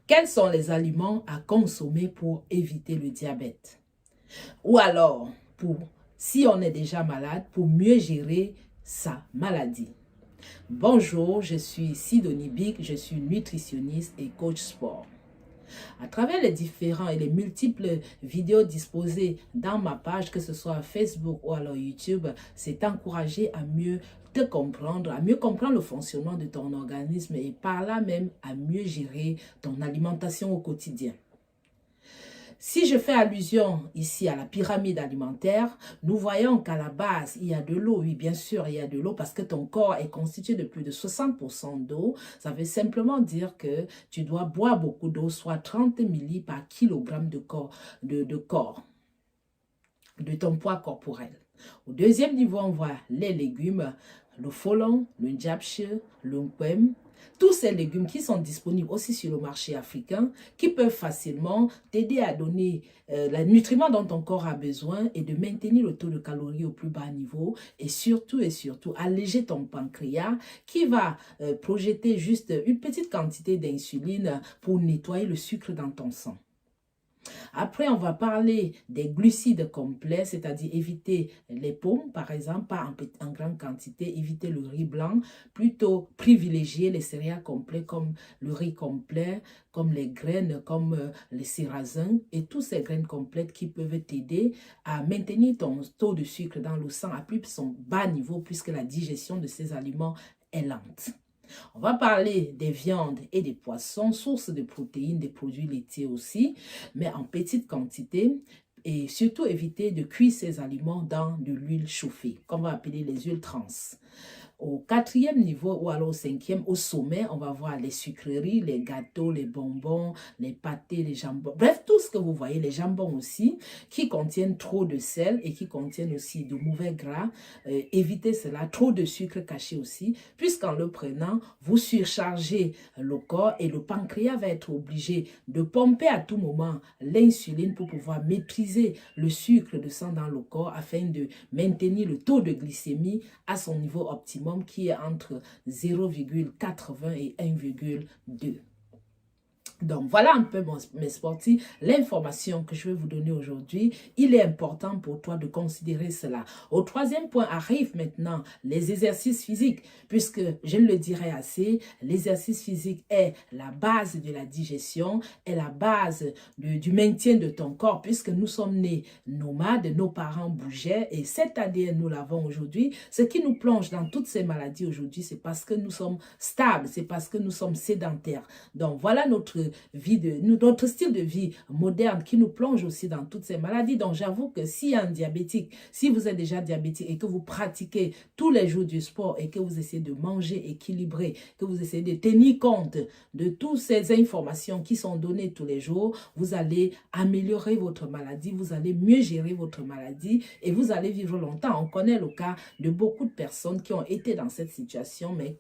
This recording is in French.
Quels sont les aliments à consommer pour éviter le diabète? Ou alors, si on est déjà malade, pour mieux gérer sa maladie. Bonjour, je suis Sidonie Big, je suis nutritionniste et coach sport. À travers les différents et les multiples vidéos disposées dans ma page, que ce soit Facebook ou alors YouTube, c'est encouragé à mieux te comprendre, à mieux comprendre le fonctionnement de ton organisme et par là même à mieux gérer ton alimentation au quotidien. Si je fais allusion ici à la pyramide alimentaire, nous voyons qu'à la base, il y a de l'eau. Oui, bien sûr, il y a de l'eau parce que ton corps est constitué de plus de 60% d'eau. Ça veut simplement dire que tu dois boire beaucoup d'eau, soit 30 ml par kilogramme de corps, de ton poids corporel. Au deuxième niveau, on voit les légumes, le folon, le njabche, le nkwem. Tous ces légumes qui sont disponibles aussi sur le marché africain, qui peuvent facilement t'aider à donner les nutriments dont ton corps a besoin et de maintenir le taux de calories au plus bas niveau et surtout alléger ton pancréas qui va projeter juste une petite quantité d'insuline pour nettoyer le sucre dans ton sang. Après, on va parler des glucides complets, c'est-à-dire éviter les pommes, par exemple, pas en grande quantité, éviter le riz blanc, plutôt privilégier les céréales complètes comme le riz complet, comme les graines, comme les sarrasins et toutes ces graines complètes qui peuvent t'aider à maintenir ton taux de sucre dans le sang à plus son bas niveau puisque la digestion de ces aliments est lente. On va parler des viandes et des poissons, sources de protéines, des produits laitiers aussi, mais en petite quantité. Et surtout éviter de cuire ces aliments dans de l'huile chauffée, qu'on va appeler les huiles trans. Au quatrième niveau ou alors au cinquième, au sommet, on va voir les sucreries, les gâteaux, les bonbons, les pâtés, les jambons. Bref, tout ce que vous voyez, les jambons aussi, qui contiennent trop de sel et qui contiennent aussi de mauvais gras. Évitez cela, trop de sucre caché aussi, puisqu'en le prenant, vous surchargez le corps et le pancréas va être obligé de pomper à tout moment l'insuline pour pouvoir maîtriser le sucre de sang dans le corps afin de maintenir le taux de glycémie à son niveau optimal qui est entre 0,80 et 1,2. Donc, voilà un peu mes sportifs, l'information que je vais vous donner aujourd'hui. Il est important pour toi de considérer cela. Au troisième point arrive maintenant les exercices physiques, puisque je ne le dirai assez, l'exercice physique est la base de la digestion, est la base du maintien de ton corps, puisque nous sommes nés nomades, nos parents bougeaient et cet ADN, nous l'avons aujourd'hui. Ce qui nous plonge dans toutes ces maladies aujourd'hui, c'est parce que nous sommes stables, c'est parce que nous sommes sédentaires. Donc, voilà notre style de vie moderne qui nous plonge aussi dans toutes ces maladies. Donc, j'avoue que s'il y a un diabétique, si vous êtes déjà diabétique et que vous pratiquez tous les jours du sport et que vous essayez de manger équilibré, que vous essayez de tenir compte de toutes ces informations qui sont données tous les jours, vous allez améliorer votre maladie, vous allez mieux gérer votre maladie et vous allez vivre longtemps. On connaît le cas de beaucoup de personnes qui ont été dans cette situation, mais